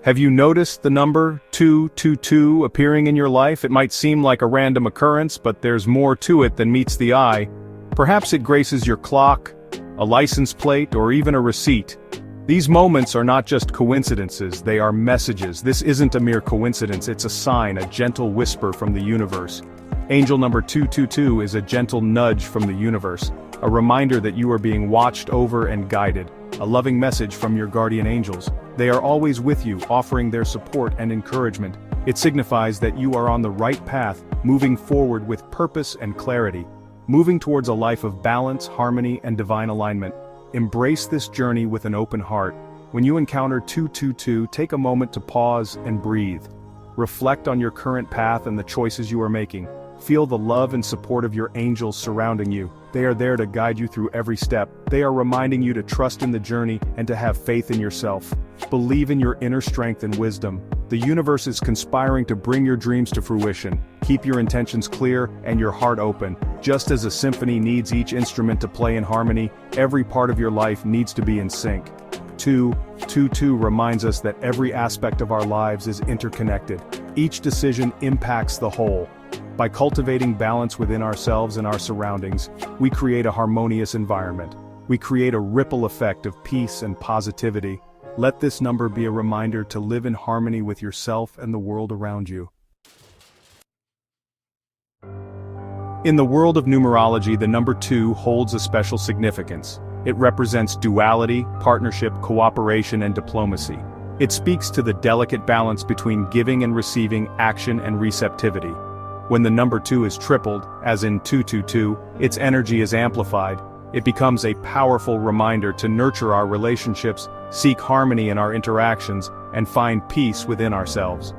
Have you noticed the number 222 appearing in your life? It might seem like a random occurrence, but there's more to it than meets the eye. Perhaps it graces your clock, a license plate, or even a receipt. These moments are not just coincidences, they are messages. This isn't a mere coincidence, it's a sign, a gentle whisper from the universe. Angel number 222 is a gentle nudge from the universe, a reminder that you are being watched over and guided, a loving message from your guardian angels. They are always with you, offering their support and encouragement. It signifies that you are on the right path, moving forward with purpose and clarity, moving towards a life of balance, harmony, and divine alignment. Embrace this journey with an open heart. When you encounter 222, take a moment to pause and breathe. Reflect on your current path and the choices you are making. Feel the love and support of your angels surrounding you. They are there to guide you through every step. They are reminding you to trust in the journey and to have faith in yourself. Believe in your inner strength and wisdom. The universe is conspiring to bring your dreams to fruition. Keep your intentions clear and your heart open. Just as a symphony needs each instrument to play in harmony, every part of your life needs to be in sync. 222 reminds us that every aspect of our lives is interconnected. Each decision impacts the whole. By cultivating balance within ourselves and our surroundings, we create a harmonious environment. We create a ripple effect of peace and positivity. Let this number be a reminder to live in harmony with yourself and the world around you. In the world of numerology, the number 2 holds a special significance. It represents duality, partnership, cooperation, and diplomacy. It speaks to the delicate balance between giving and receiving, action and receptivity. When the number 2 is tripled, as in 222, its energy is amplified. It becomes a powerful reminder to nurture our relationships, seek harmony in our interactions, and find peace within ourselves.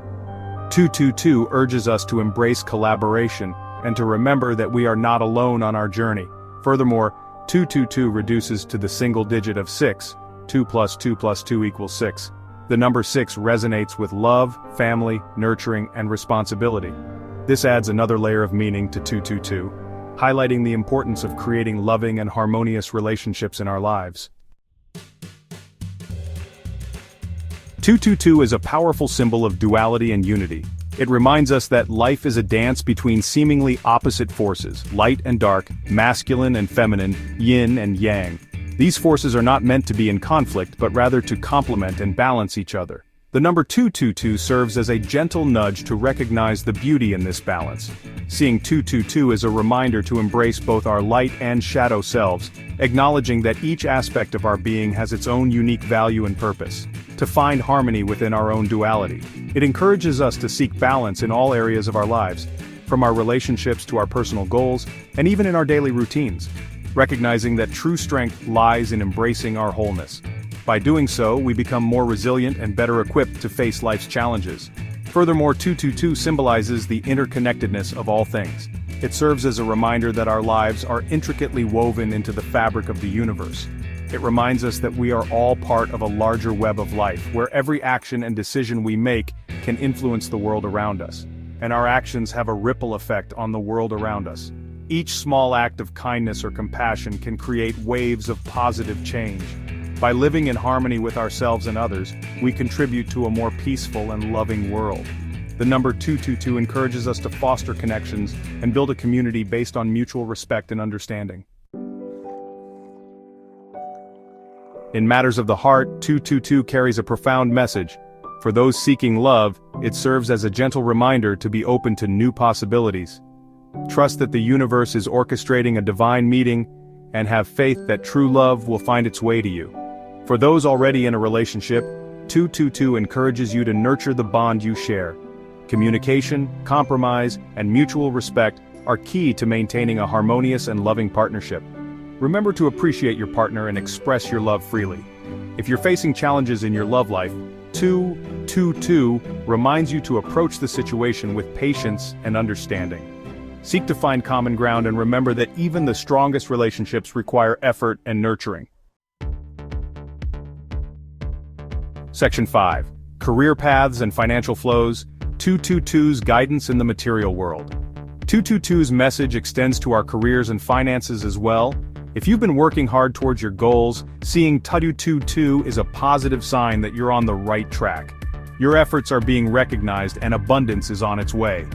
222 urges us to embrace collaboration, and to remember that we are not alone on our journey. Furthermore, 222 reduces to the single digit of 6, 2 plus 2 plus 2 equals 6. The number 6 resonates with love, family, nurturing, and responsibility. This adds another layer of meaning to 222, highlighting the importance of creating loving and harmonious relationships in our lives. 222 is a powerful symbol of duality and unity. It reminds us that life is a dance between seemingly opposite forces, light and dark, masculine and feminine, yin and yang. These forces are not meant to be in conflict, but rather to complement and balance each other. The number 222 serves as a gentle nudge to recognize the beauty in this balance. Seeing 222 is a reminder to embrace both our light and shadow selves, acknowledging that each aspect of our being has its own unique value and purpose. To find harmony within our own duality. It encourages us to seek balance in all areas of our lives, from our relationships to our personal goals, and even in our daily routines, recognizing that true strength lies in embracing our wholeness. By doing so, we become more resilient and better equipped to face life's challenges. Furthermore, 222 symbolizes the interconnectedness of all things. It serves as a reminder that our lives are intricately woven into the fabric of the universe. It reminds us that we are all part of a larger web of life, where every action and decision we make can influence the world around us. And our actions have a ripple effect on the world around us. Each small act of kindness or compassion can create waves of positive change. By living in harmony with ourselves and others, we contribute to a more peaceful and loving world. The number 222 encourages us to foster connections and build a community based on mutual respect and understanding. In matters of the heart, 222 carries a profound message. For those seeking love, it serves as a gentle reminder to be open to new possibilities. Trust that the universe is orchestrating a divine meeting, and have faith that true love will find its way to you. For those already in a relationship, 222 encourages you to nurture the bond you share. Communication, compromise, and mutual respect are key to maintaining a harmonious and loving partnership. Remember to appreciate your partner and express your love freely. If you're facing challenges in your love life, 222 reminds you to approach the situation with patience and understanding. Seek to find common ground and remember that even the strongest relationships require effort and nurturing. Section 5. Career paths and financial flows. 222's guidance in the material world. 222's message extends to our careers and finances as well. If you've been working hard towards your goals, seeing 222 is a positive sign that you're on the right track. Your efforts are being recognized and abundance is on its way.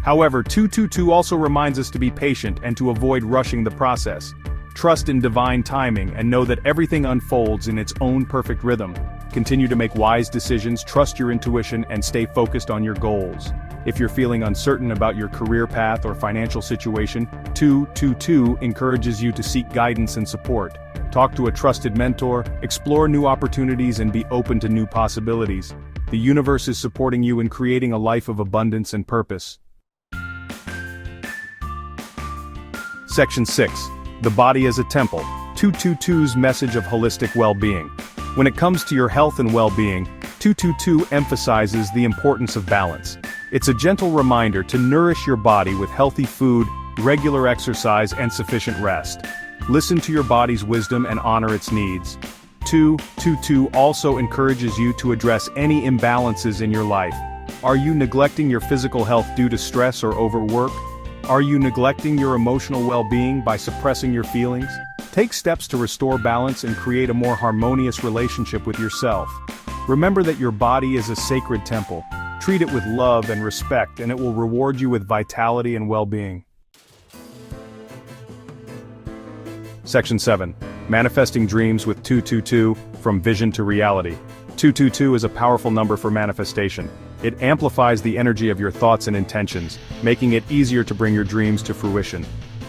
However, 222 also reminds us to be patient and to avoid rushing the process. Trust in divine timing and know that everything unfolds in its own perfect rhythm. Continue to make wise decisions, trust your intuition, and stay focused on your goals. If you're feeling uncertain about your career path or financial situation, 222 encourages you to seek guidance and support. Talk to a trusted mentor, explore new opportunities, and be open to new possibilities. The universe is supporting you in creating a life of abundance and purpose. Section 6. The body as a temple. 222's message of holistic well-being. When it comes to your health and well-being, 222 emphasizes the importance of balance. It's a gentle reminder to nourish your body with healthy food, regular exercise, and sufficient rest. Listen to your body's wisdom and honor its needs. 222 also encourages you to address any imbalances in your life. Are you neglecting your physical health due to stress or overwork? Are you neglecting your emotional well-being by suppressing your feelings? Take steps to restore balance and create a more harmonious relationship with yourself. Remember that your body is a sacred temple. Treat it with love and respect, and it will reward you with vitality and well-being. Section 7. Manifesting dreams with 222, from vision to reality. 222 is a powerful number for manifestation. It amplifies the energy of your thoughts and intentions, making it easier to bring your dreams to fruition.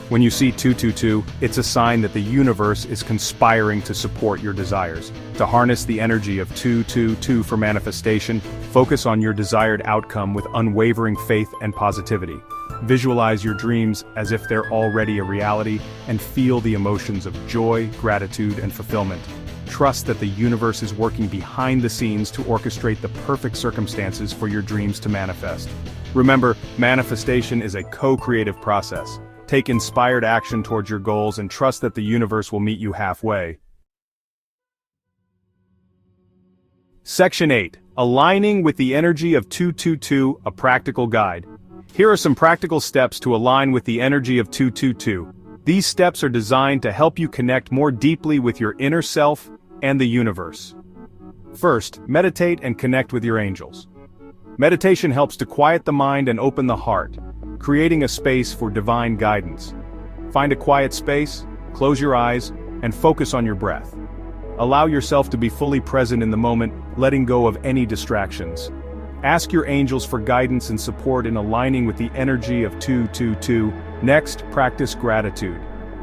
When you see 222, it's a sign that the universe is conspiring to support your desires. To harness the energy of 222 for manifestation, focus on your desired outcome with unwavering faith and positivity. Visualize your dreams as if they're already a reality, and feel the emotions of joy, gratitude, and fulfillment. Trust that the universe is working behind the scenes to orchestrate the perfect circumstances for your dreams to manifest. Remember, manifestation is a co-creative process. Take inspired action towards your goals and trust that the universe will meet you halfway. Section 8. Aligning with the energy of 222, a practical guide. Here are some practical steps to align with the energy of 222. These steps are designed to help you connect more deeply with your inner self and the universe. First, meditate and connect with your angels. Meditation helps to quiet the mind and open the heart, creating a space for divine guidance. Find a quiet space, close your eyes, and focus on your breath. Allow yourself to be fully present in the moment, letting go of any distractions. Ask your angels for guidance and support in aligning with the energy of 222. Next, practice gratitude.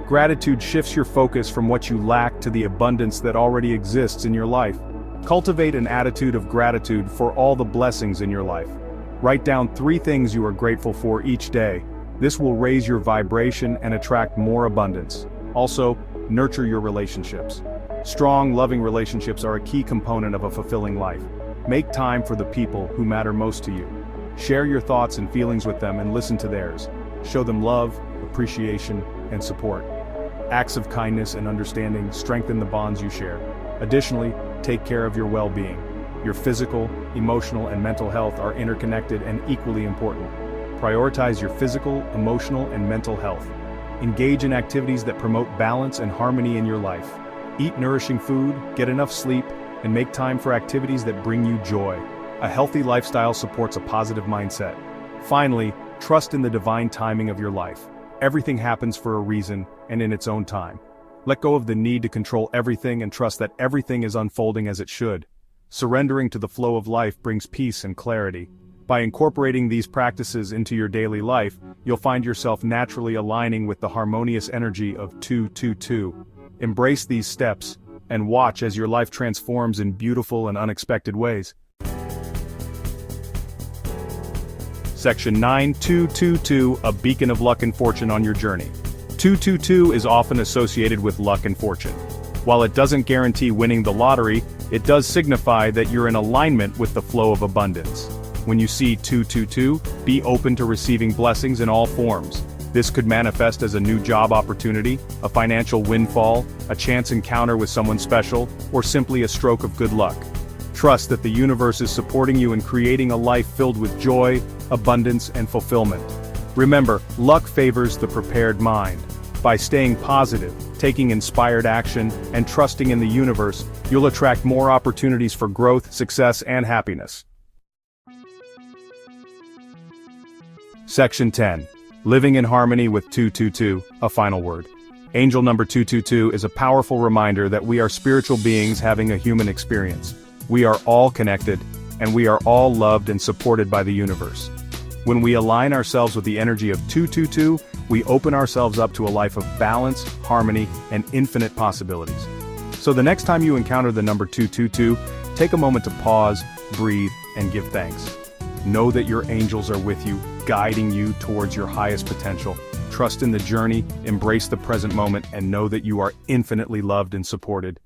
Gratitude shifts your focus from what you lack to the abundance that already exists in your life. Cultivate an attitude of gratitude for all the blessings in your life. Write down 3 things you are grateful for each day. This will raise your vibration and attract more abundance. Also, nurture your relationships. Strong, loving relationships are a key component of a fulfilling life. Make time for the people who matter most to you. Share your thoughts and feelings with them and listen to theirs. Show them love, appreciation, and support. Acts of kindness and understanding strengthen the bonds you share. Additionally, take care of your well-being. Your physical, emotional, and mental health are interconnected and equally important. Prioritize your physical, emotional, and mental health. Engage in activities that promote balance and harmony in your life. Eat nourishing food, get enough sleep, and make time for activities that bring you joy. A healthy lifestyle supports a positive mindset. Finally, trust in the divine timing of your life. Everything happens for a reason and in its own time. Let go of the need to control everything and trust that everything is unfolding as it should. Surrendering to the flow of life brings peace and clarity. By incorporating these practices into your daily life, you'll find yourself naturally aligning with the harmonious energy of 222. Embrace these steps, and watch as your life transforms in beautiful and unexpected ways. Section 9. 222, a beacon of luck and fortune on your journey. 222 is often associated with luck and fortune. While it doesn't guarantee winning the lottery, it does signify that you're in alignment with the flow of abundance. When you see 222, be open to receiving blessings in all forms. This could manifest as a new job opportunity, a financial windfall, a chance encounter with someone special, or simply a stroke of good luck. Trust that the universe is supporting you in creating a life filled with joy, abundance, and fulfillment. Remember, luck favors the prepared mind. By staying positive, taking inspired action, and trusting in the universe, you'll attract more opportunities for growth, success, and happiness. Section 10. Living in harmony with 222, a final word. Angel number 222 is a powerful reminder that we are spiritual beings having a human experience. We are all connected, and we are all loved and supported by the universe. When we align ourselves with the energy of 222, we open ourselves up to a life of balance, harmony, and infinite possibilities. So the next time you encounter the number 222, take a moment to pause, breathe, and give thanks. Know that your angels are with you, guiding you towards your highest potential. Trust in the journey, embrace the present moment, and know that you are infinitely loved and supported.